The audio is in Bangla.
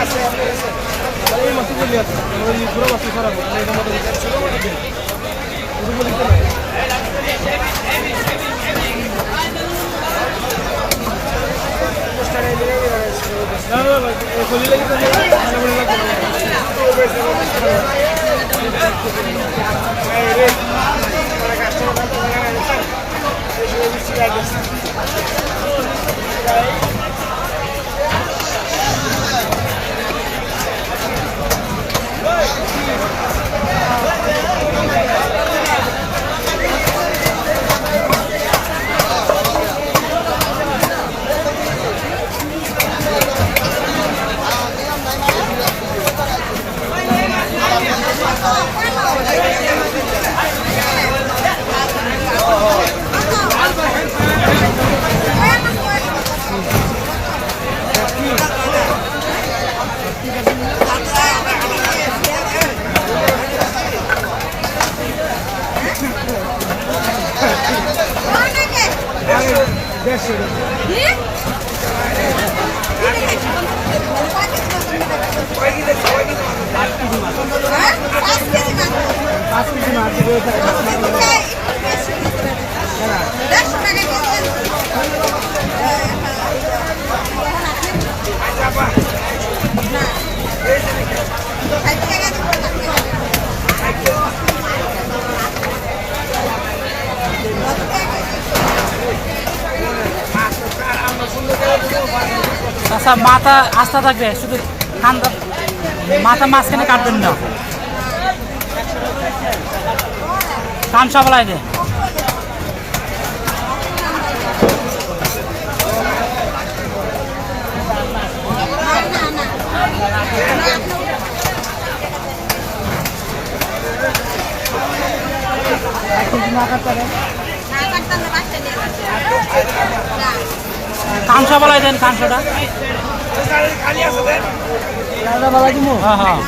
এই মাছ চলে আছে এই পুরো মাছ খারাপ এটা মধ্যে পুরো বলিতে না না না খলি লাগি তো মানে বলে লাগবে এই রে para কাস্টমার তো না না এই বেশি লাগে আচ্ছা মাথা আস্থা থাকবে শুধু ঠান্ডা মাথা মাঝখানে কাটবেন না কান সবলাই দে কাঁচা বলাই দেন কাঁচাটা হ্যাঁ হ্যাঁ